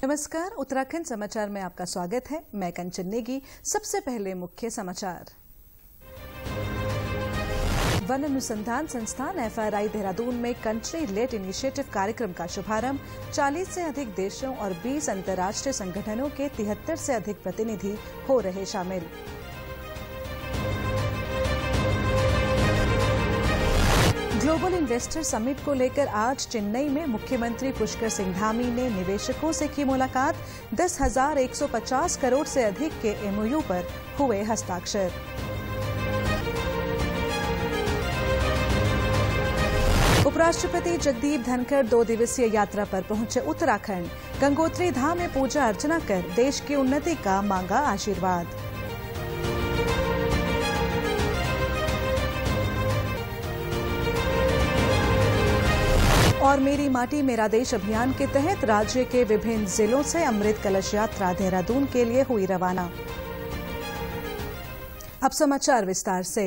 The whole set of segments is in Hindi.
नमस्कार, उत्तराखंड समाचार में आपका स्वागत है। मैं कंचन नेगी। सबसे पहले मुख्य समाचार। वन अनुसंधान संस्थान FRI देहरादून में कंट्री लेड इनिशिएटिव कार्यक्रम का शुभारंभ। 40 से अधिक देशों और 20 अंतर्राष्ट्रीय संगठनों के 73 से अधिक प्रतिनिधि हो रहे शामिल। ग्लोबल इन्वेस्टर समिट को लेकर आज चेन्नई में मुख्यमंत्री पुष्कर सिंह धामी ने निवेशकों से की मुलाकात। 10,150 करोड़ से अधिक के MOU पर हुए हस्ताक्षर। उपराष्ट्रपति जगदीप धनखड़ 2 दिवसीय यात्रा पर पहुंचे उत्तराखंड। गंगोत्री धाम में पूजा अर्चना कर देश की उन्नति का मांगा आशीर्वाद। और मेरी माटी मेरा देश अभियान के तहत राज्य के विभिन्न जिलों से अमृत कलश यात्रा देहरादून के लिए हुई रवाना। अब समाचार विस्तार से।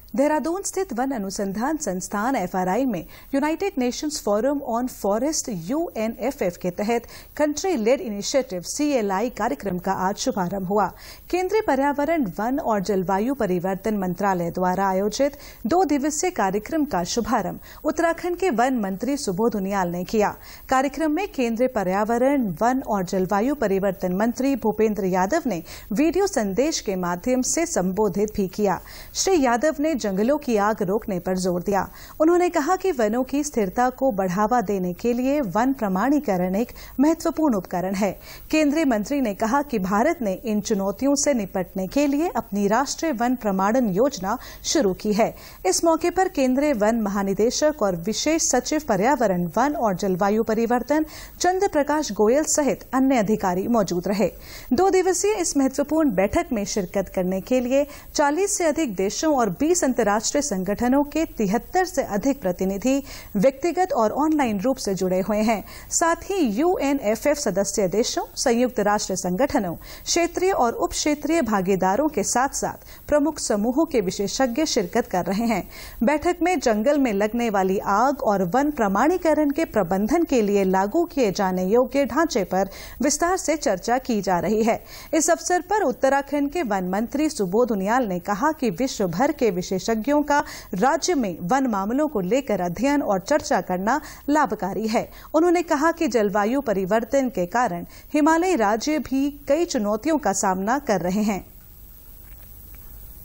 देहरादून स्थित वन अनुसंधान संस्थान FRI में United Nations forum on forest UNFF के तहत कंट्री लेड इनिशिएटिव CLI कार्यक्रम का आज शुभारंभ हुआ। केंद्रीय पर्यावरण, वन और जलवायु परिवर्तन मंत्रालय द्वारा आयोजित 2 दिवसीय कार्यक्रम का शुभारंभ उत्तराखंड के वन मंत्री सुबोध उनियाल ने किया। कार्यक्रम में केंद्रीय पर्यावरण, वन और जलवायु परिवर्तन मंत्री भूपेंद्र यादव ने वीडियो संदेश के माध्यम से संबोधित भी किया। श्री यादव ने जंगलों की आग रोकने पर जोर दिया। उन्होंने कहा कि वनों की स्थिरता को बढ़ावा देने के लिए वन प्रमाणीकरण एक महत्वपूर्ण उपकरण है। केंद्रीय मंत्री ने कहा कि भारत ने इन चुनौतियों से निपटने के लिए अपनी राष्ट्रीय वन प्रमाणन योजना शुरू की है। इस मौके पर केंद्रीय वन महानिदेशक और विशेष सचिव पर्यावरण, वन और जलवायु परिवर्तन चंद्र प्रकाश गोयल सहित अन्य अधिकारी मौजूद रहे। 2 दिवसीय इस महत्वपूर्ण बैठक में शिरकत करने के लिए 40 से अधिक देशों और 20 अंतर्राष्ट्रीय संगठनों के 73 से अधिक प्रतिनिधि व्यक्तिगत और ऑनलाइन रूप से जुड़े हुए हैं। साथ ही UNFF सदस्य देशों, संयुक्त राष्ट्र संगठनों, क्षेत्रीय और उप क्षेत्रीय भागीदारों के साथ साथ प्रमुख समूहों के विशेषज्ञ शिरकत कर रहे हैं। बैठक में जंगल में लगने वाली आग और वन प्रमाणीकरण के प्रबंधन के लिए लागू किए जाने योग्य ढांचे पर विस्तार से चर्चा की जा रही है। इस अवसर पर उत्तराखंड के वन मंत्री सुबोध उनियाल ने कहा कि विश्व भर के विशेषज्ञों का राज्य में वन मामलों को लेकर अध्ययन और चर्चा करना लाभकारी है। उन्होंने कहा कि जलवायु परिवर्तन के कारण हिमालयी राज्य भी कई चुनौतियों का सामना कर रहे हैं।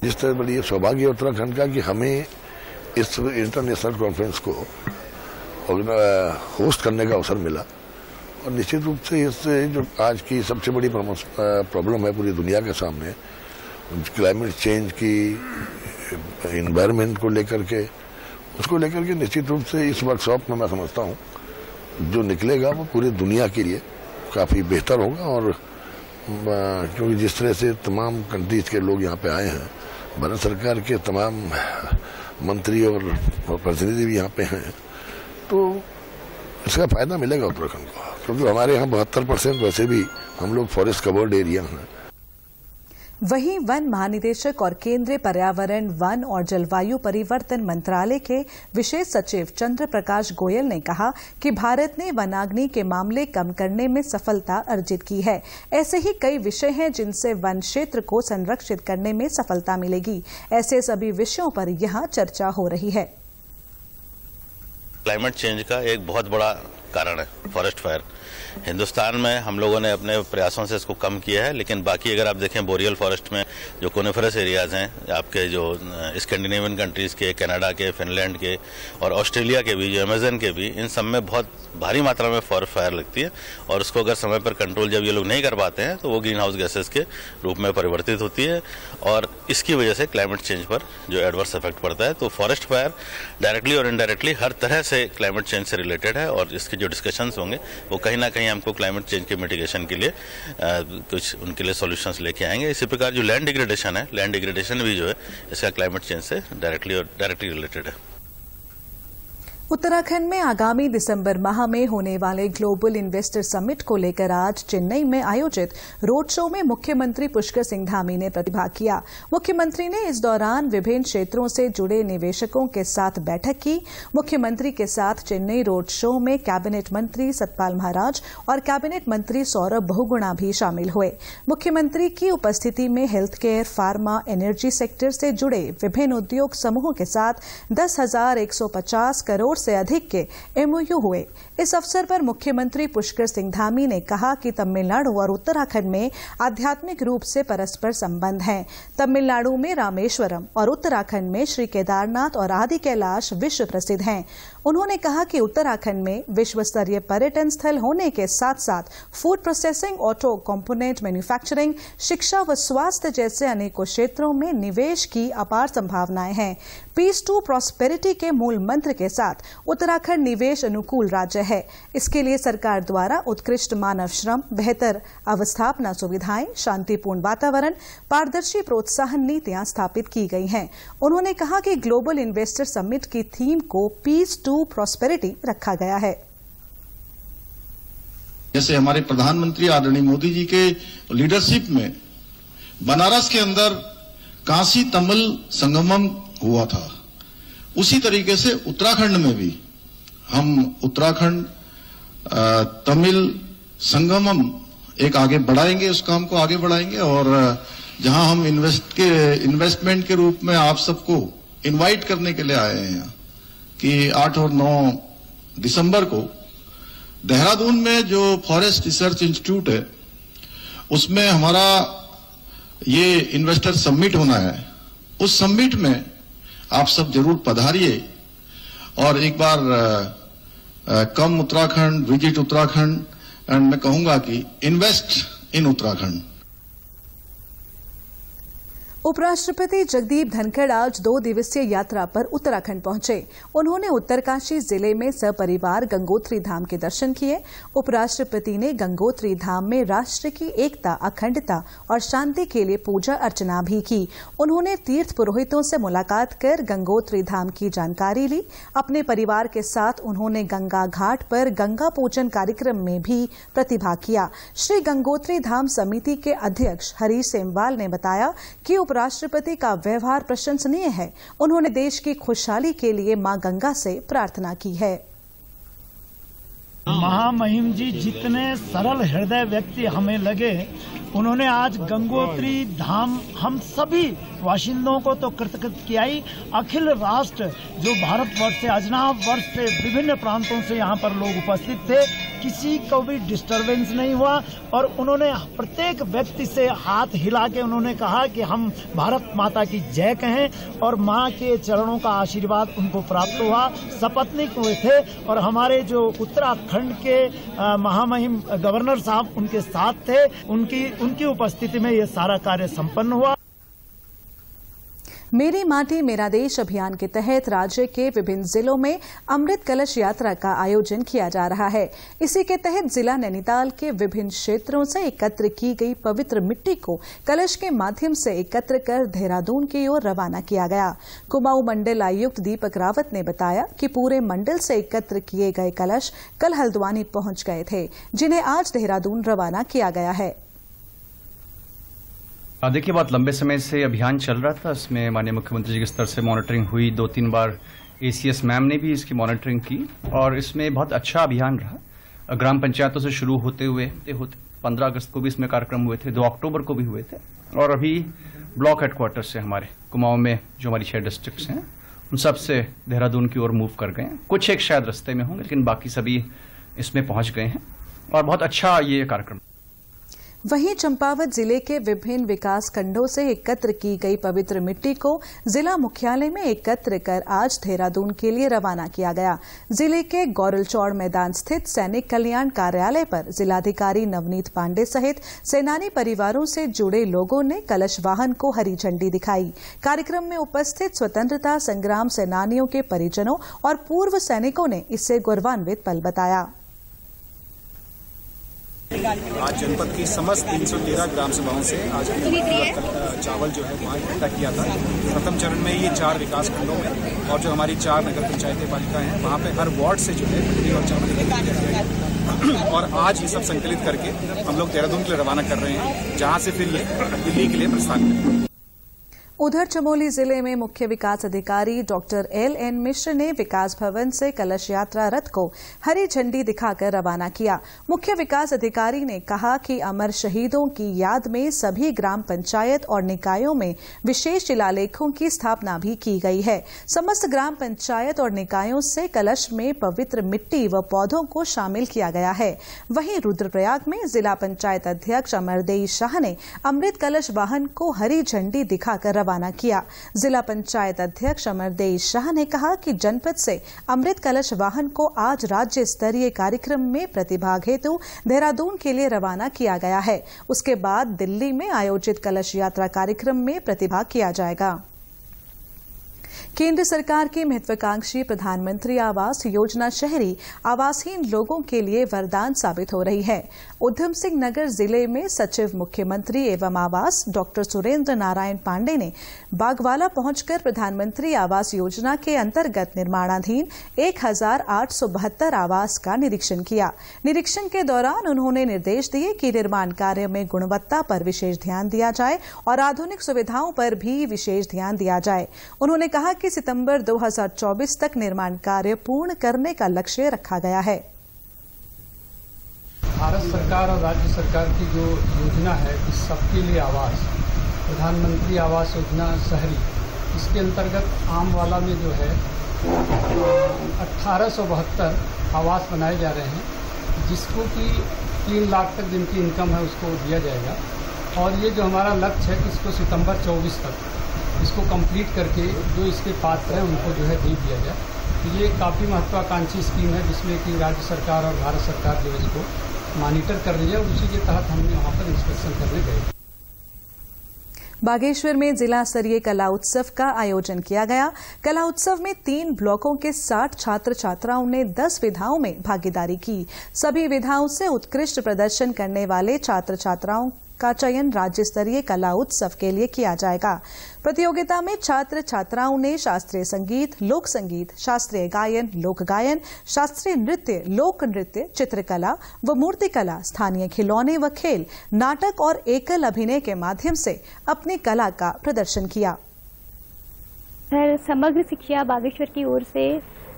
जिस तरह बड़ी सौभाग्य उत्तराखंड का कि हमें इस इंटरनेशनल कॉन्फ्रेंस को होस्ट करने का अवसर मिला और निश्चित रूप से इससे जो आज की सबसे बड़ी प्रॉब्लम है पूरी दुनिया के सामने, क्लाइमेट चेंज की, एनवायरनमेंट को लेकर के, उसको लेकर के निश्चित रूप से इस वर्कशॉप में मैं समझता हूँ जो निकलेगा वो पूरी दुनिया के लिए काफ़ी बेहतर होगा। और क्योंकि जिस तरह से तमाम कंट्रीज के लोग यहाँ पे आए हैं, भारत सरकार के तमाम मंत्री और प्रतिनिधि भी यहाँ पे हैं, तो इसका फायदा मिलेगा उत्तराखंड को, क्योंकि हमारे यहाँ 72% वैसे भी हम लोग फॉरेस्ट कवर्ड एरिया हैं। वहीं वन महानिदेशक और केंद्रीय पर्यावरण, वन और जलवायु परिवर्तन मंत्रालय के विशेष सचिव चंद्र प्रकाश गोयल ने कहा कि भारत ने वनाग्नि के मामले कम करने में सफलता अर्जित की है। ऐसे ही कई विषय हैं जिनसे वन क्षेत्र को संरक्षित करने में सफलता मिलेगी। ऐसे सभी विषयों पर यहां चर्चा हो रही है। क्लाइमेट चेंज का एक बहुत बड़ा कारण है फॉरेस्ट फायर। हिंदुस्तान में हम लोगों ने अपने प्रयासों से इसको कम किया है, लेकिन बाकी अगर आप देखें बोरियल फॉरेस्ट में जो कोनिफरस एरियाज हैं आपके, जो स्कैंडिनेवियन कंट्रीज के, कनाडा के, फिनलैंड के और ऑस्ट्रेलिया के भी, जो अमेजन के भी, इन सब में बहुत भारी मात्रा में फॉरेस्ट फायर लगती है। और उसको अगर समय पर कंट्रोल जब ये लोग नहीं कर पाते हैं तो वो ग्रीन हाउस गैसेस के रूप में परिवर्तित होती है और इसकी वजह से क्लाइमेट चेंज पर जो एडवर्स इफेक्ट पड़ता है। तो फॉरेस्ट फायर डायरेक्टली और इनडायरेक्टली हर तरह से क्लाइमेट चेंज से रिलेटेड है और इसके जो डिस्कशंस होंगे वो कहीं ना कहीं हमको क्लाइमेट चेंज के मिटिगेशन के लिए कुछ उनके लिए सॉल्यूशंस लेके आएंगे। इसी प्रकार जो लैंड डिग्रेडेशन है, लैंड डिग्रेडेशन भी जो है इसका क्लाइमेट चेंज से डायरेक्टली रिलेटेड है। उत्तराखंड में आगामी दिसंबर माह में होने वाले ग्लोबल इन्वेस्टर समिट को लेकर आज चेन्नई में आयोजित रोड शो में मुख्यमंत्री पुष्कर सिंह धामी ने प्रतिभाग किया। मुख्यमंत्री ने इस दौरान विभिन्न क्षेत्रों से जुड़े निवेशकों के साथ बैठक की। मुख्यमंत्री के साथ चेन्नई रोड शो में कैबिनेट मंत्री सतपाल महाराज और कैबिनेट मंत्री सौरभ बहुगुणा भी शामिल हुए। मुख्यमंत्री की उपस्थिति में health care, pharma, energy sector से जुड़े विभिन्न उद्योग समूहों के साथ 10,150 करोड़ से अधिक के एमओयू हुए। इस अवसर पर मुख्यमंत्री पुष्कर सिंह धामी ने कहा कि तमिलनाडु और उत्तराखंड में आध्यात्मिक रूप से परस्पर संबंध हैं। तमिलनाडु में रामेश्वरम और उत्तराखंड में श्री केदारनाथ और आदि कैलाश विश्व प्रसिद्ध हैं। उन्होंने कहा कि उत्तराखंड में विश्व स्तरीय पर्यटन स्थल होने के साथ साथ food processing, auto component manufacturing, शिक्षा व स्वास्थ्य जैसे अनेकों क्षेत्रों में निवेश की अपार संभावनाएं हैं। पीस टू प्रॉस्पेरिटी के मूल मंत्र के साथ उत्तराखंड निवेश अनुकूल राज्य है। इसके लिए सरकार द्वारा उत्कृष्ट मानव श्रम, बेहतर अवस्थापना सुविधाएं, शांतिपूर्ण वातावरण, पारदर्शी प्रोत्साहन नीतियां स्थापित की गई हैं। उन्होंने कहा कि ग्लोबल इन्वेस्टर समिट की थीम को पीस टू प्रॉस्पेरिटी रखा गया है। जैसे हमारे प्रधानमंत्री आदरणीय मोदी जी के लीडरशिप में बनारस के अंदर काशी तमिल संगमम हुआ था, उसी तरीके से उत्तराखंड में भी हम उत्तराखंड तमिल संगमम एक आगे बढ़ाएंगे, उस काम को आगे बढ़ाएंगे। और जहां हम इन्वेस्टमेंट के रूप में आप सबको इनवाइट करने के लिए आए हैं कि 8 और 9 दिसंबर को देहरादून में जो फॉरेस्ट रिसर्च इंस्टीट्यूट है उसमें हमारा ये इन्वेस्टर समिट होना है। उस समिट में आप सब जरूर पधारिए और एक बार कम उत्तराखंड, विजिट उत्तराखंड, एंड मैं कहूंगा कि इन्वेस्ट इन उत्तराखंड। उपराष्ट्रपति जगदीप धनखड़ आज 2 दिवसीय यात्रा पर उत्तराखंड पहुंचे। उन्होंने उत्तरकाशी जिले में सपरिवार गंगोत्री धाम के दर्शन किए। उपराष्ट्रपति ने गंगोत्री धाम में राष्ट्र की एकता, अखंडता और शांति के लिए पूजा अर्चना भी की। उन्होंने तीर्थ पुरोहितों से मुलाकात कर गंगोत्री धाम की जानकारी ली। अपने परिवार के साथ उन्होंने गंगा घाट पर गंगा पूजन कार्यक्रम में भी प्रतिभाग किया। श्री गंगोत्री धाम समिति के अध्यक्ष हरीश सेमवाल ने बताया कि उपराष्ट्रपति का व्यवहार प्रशंसनीय है। उन्होंने देश की खुशहाली के लिए मां गंगा से प्रार्थना की है। महामहिम जी जितने सरल हृदय व्यक्ति हमें लगे, उन्होंने आज गंगोत्री धाम हम सभी वाशिंदों को तो कृतकृत किया ही, अखिल राष्ट्र जो भारतवर्ष से, अजनाब वर्ष से, विभिन्न प्रांतों से यहाँ पर लोग उपस्थित थे, किसी को भी डिस्टरबेंस नहीं हुआ। और उन्होंने प्रत्येक व्यक्ति से हाथ हिला के उन्होंने कहा कि हम भारत माता की जय कहें और माँ के चरणों का आशीर्वाद उनको प्राप्त हुआ। सपत्नीक हुए थे और हमारे जो उत्तराखंड के महामहिम गवर्नर साहब उनके साथ थे। उनकी उपस्थिति में ये सारा कार्य संपन्न हुआ। मेरी माटी मेरा देश अभियान के तहत राज्य के विभिन्न जिलों में अमृत कलश यात्रा का आयोजन किया जा रहा है। इसी के तहत जिला नैनीताल के विभिन्न क्षेत्रों से एकत्र की गई पवित्र मिट्टी को कलश के माध्यम से एकत्र कर देहरादून की ओर रवाना किया गया। कुमाऊं मंडल आयुक्त दीपक रावत ने बताया कि पूरे मंडल से एकत्र किए गए कलश कल हल्द्वानी पहुंच गए थे, जिन्हें आज देहरादून रवाना किया गया है। देखिए, बहुत लंबे समय से अभियान चल रहा था। इसमें माननीय मुख्यमंत्री जी के स्तर से मॉनिटरिंग हुई। 2-3 बार एसीएस मैम ने भी इसकी मॉनिटरिंग की और इसमें बहुत अच्छा अभियान रहा। ग्राम पंचायतों से शुरू होते 15 अगस्त को भी इसमें कार्यक्रम हुए थे, 2 अक्टूबर को भी हुए थे और अभी ब्लॉक हेडक्वार्टर से हमारे कुमाऊं में जो हमारी 6 डिस्ट्रिक्ट्स हैं उन सब से देहरादून की ओर मूव कर गए हैं। कुछ एक शायद रास्ते में होंगे, लेकिन बाकी सभी इसमें पहुंच गए हैं और बहुत अच्छा ये कार्यक्रम। वहीं चंपावत जिले के विभिन्न विकास खंडों से एकत्र की गई पवित्र मिट्टी को जिला मुख्यालय में एकत्र कर आज देहरादून के लिए रवाना किया गया। जिले के गौरलचौड़ मैदान स्थित सैनिक कल्याण कार्यालय पर जिलाधिकारी नवनीत पांडे सहित सेनानी परिवारों से जुड़े लोगों ने कलश वाहन को हरी झंडी दिखाई। कार्यक्रम में उपस्थित स्वतंत्रता संग्राम सेनानियों के परिजनों और पूर्व सैनिकों ने इसे गौरवान्वित पल बताया। आज जनपद की समस्त 313 ग्राम सभाओं से आज चावल जो है वहाँ इकट्ठा किया था। प्रथम चरण में ये 4 विकास खंडों में और जो हमारी 4 नगर पंचायतें पालिका हैं वहाँ पे हर वार्ड से जो है बिजली और चावल एकत्रित किया गया और आज ये सब संकलित करके हम लोग देहरादून के लिए रवाना कर रहे हैं, जहाँ से फिर ये दिल्ली के लिए प्रस्थान करेंगे। उधर चमोली जिले में मुख्य विकास अधिकारी डॉक्टर LN मिश्र ने विकास भवन से कलश यात्रा रथ को हरी झंडी दिखाकर रवाना किया। मुख्य विकास अधिकारी ने कहा कि अमर शहीदों की याद में सभी ग्राम पंचायत और निकायों में विशेष शिलालेखों की स्थापना भी की गई है। समस्त ग्राम पंचायत और निकायों से कलश में पवित्र मिट्टी व पौधों को शामिल किया गया है। वहीं रुद्रप्रयाग में जिला पंचायत अध्यक्ष अमरदेई शाह ने अमृत कलश वाहन को हरी झंडी दिखाकर रवाना किया। जिला पंचायत अध्यक्ष अमरदेई शाह ने कहा कि जनपद से अमृत कलश वाहन को आज राज्य स्तरीय कार्यक्रम में प्रतिभाग हेतु देहरादून के लिए रवाना किया गया है। उसके बाद दिल्ली में आयोजित कलश यात्रा कार्यक्रम में प्रतिभाग किया जाएगा। केंद्र सरकार की महत्वाकांक्षी प्रधानमंत्री आवास योजना शहरी आवासहीन लोगों के लिए वरदान साबित हो रही है। उधम सिंह नगर जिले में सचिव मुख्यमंत्री एवं आवास डॉक्टर सुरेंद्र नारायण पांडे ने बागवाला पहुंचकर प्रधानमंत्री आवास योजना के अंतर्गत निर्माणाधीन 1872 आवास का निरीक्षण किया। निरीक्षण के दौरान उन्होंने निर्देश दिए कि निर्माण कार्य में गुणवत्ता पर विशेष ध्यान दिया जाए और आधुनिक सुविधाओं पर भी विशेष ध्यान दिया जाए। उन्होंने कहा कि सितंबर 2024 तक निर्माण कार्य पूर्ण करने का लक्ष्य रखा गया है। भारत सरकार और राज्य सरकार की जो योजना है कि सबके लिए आवास, प्रधानमंत्री आवास योजना शहरी, इसके अंतर्गत आमवाला में जो है 1872 आवास बनाए जा रहे हैं, जिसको कि 3 लाख तक जिनकी इनकम है उसको दिया जाएगा। और ये जो हमारा लक्ष्य है कि इसको सितंबर 24 तक इसको कंप्लीट करके जो इसके पात्र हैं उनको जो है दे दिया जाए। तो ये काफ़ी महत्वाकांक्षी स्कीम है जिसमें कि राज्य सरकार और भारत सरकार जो है इसको मॉनिटर कर रही है और उसी के तहत हमने वहाँ पर इंस्पेक्शन करने गए। बागेश्वर में जिला स्तरीय कला उत्सव का आयोजन किया गया। कला उत्सव में 3 ब्लॉकों के 60 छात्र छात्राओं ने 10 विधाओं में भागीदारी की। सभी विधाओं से उत्कृष्ट प्रदर्शन करने वाले छात्र छात्राओं का चयन राज्य स्तरीय कला उत्सव के लिए किया जाएगा। प्रतियोगिता में छात्र छात्राओं ने शास्त्रीय संगीत, लोक संगीत, शास्त्रीय गायन, लोक गायन, शास्त्रीय नृत्य, लोक नृत्य, चित्रकला व मूर्तिकला, स्थानीय खिलौने व खेल, नाटक और एकल अभिनय के माध्यम से अपनी कला का प्रदर्शन किया। समग्र शिक्षा बागेश्वर की ओर से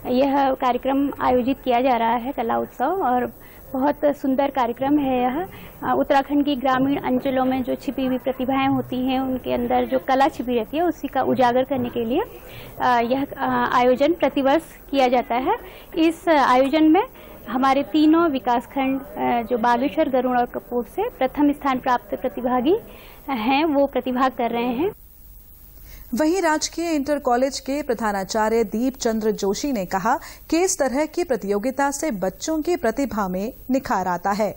यह कार्यक्रम आयोजित किया जा रहा है, कला उत्सव, और बहुत सुंदर कार्यक्रम है यह। उत्तराखंड की ग्रामीण अंचलों में जो छिपी हुई प्रतिभाएं होती हैं, उनके अंदर जो कला छिपी रहती है, उसी का उजागर करने के लिए यह आयोजन प्रतिवर्ष किया जाता है। इस आयोजन में हमारे तीनों विकासखंड जो बागेश्वर, गरुड़ और कपूर से प्रथम स्थान प्राप्त प्रतिभागी हैं, वो प्रतिभाग कर रहे हैं। वहीं राजकीय इंटर कॉलेज के प्रधानाचार्य दीप चंद्र जोशी ने कहा कि इस तरह की प्रतियोगिता से बच्चों की प्रतिभा में निखार आता है।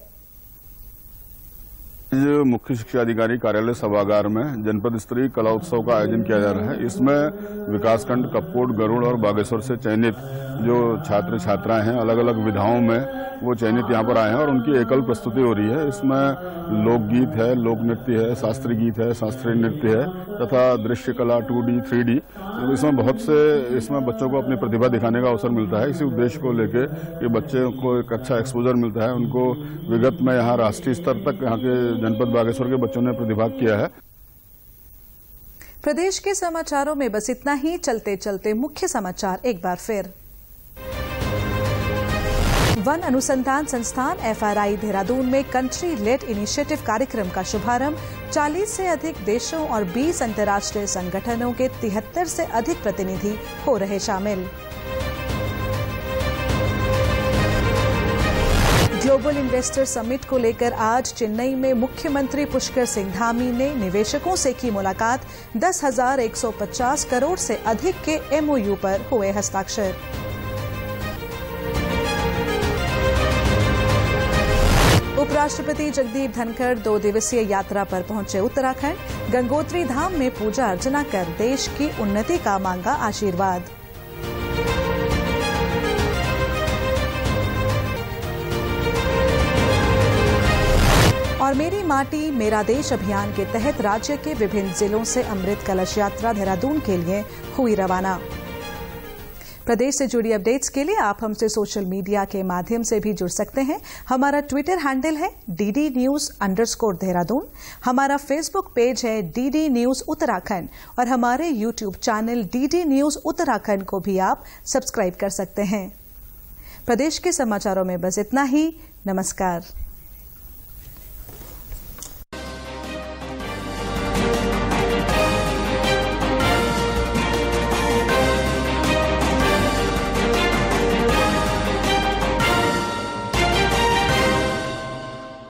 मुख्य शिक्षा अधिकारी कार्यालय सभागार में जनपद स्तरीय कला उत्सव का आयोजन किया जा रहा है। इसमें विकासखंड कपकोट, गरुड़ और बागेश्वर से चयनित जो छात्र छात्राएं हैं, अलग अलग विधाओं में वो चयनित यहाँ पर आए हैं और उनकी एकल प्रस्तुति हो रही है। इसमें लोकगीत है, लोक नृत्य है, शास्त्रीय गीत है, शास्त्रीय नृत्य है तथा दृश्य कला 2D, 3D। इसमें बहुत से इसमें बच्चों को अपनी प्रतिभा दिखाने का अवसर मिलता है। इसी उद्देश्य को लेकर कि बच्चों को एक अच्छा एक्सपोजर मिलता है। उनको विगत में यहाँ राष्ट्रीय स्तर तक यहाँ के जनपद बागेश्वर के बच्चों ने प्रतिभाग किया है। प्रदेश के समाचारों में बस इतना ही। चलते चलते मुख्य समाचार एक बार फिर। वन अनुसंधान संस्थान FRI देहरादून में कंट्री लेड इनिशिएटिव कार्यक्रम का शुभारंभ। 40 से अधिक देशों और 20 अंतर्राष्ट्रीय संगठनों के 73 से अधिक प्रतिनिधि हो रहे शामिल। ग्लोबल इन्वेस्टर समिट को लेकर आज चेन्नई में मुख्यमंत्री पुष्कर सिंह धामी ने निवेशकों से की मुलाकात। 10,150 करोड़ से अधिक के MOU पर हुए हस्ताक्षर। उपराष्ट्रपति जगदीप धनखड़ 2 दिवसीय यात्रा पर पहुंचे उत्तराखंड। गंगोत्री धाम में पूजा अर्चना कर देश की उन्नति का मांगा आशीर्वाद। और मेरी माटी मेरा देश अभियान के तहत राज्य के विभिन्न जिलों से अमृत कलश यात्रा देहरादून के लिए हुई रवाना। प्रदेश से जुड़ी अपडेट्स के लिए आप हमसे सोशल मीडिया के माध्यम से भी जुड़ सकते हैं। हमारा ट्विटर हैंडल है DD News_देहरादून, हमारा फेसबुक पेज है DD News उत्तराखंड और हमारे YouTube channel DD News Uttarakhand को भी आप सब्सक्राइब कर सकते हैं। प्रदेश के समाचारों में बस इतना ही। नमस्कार।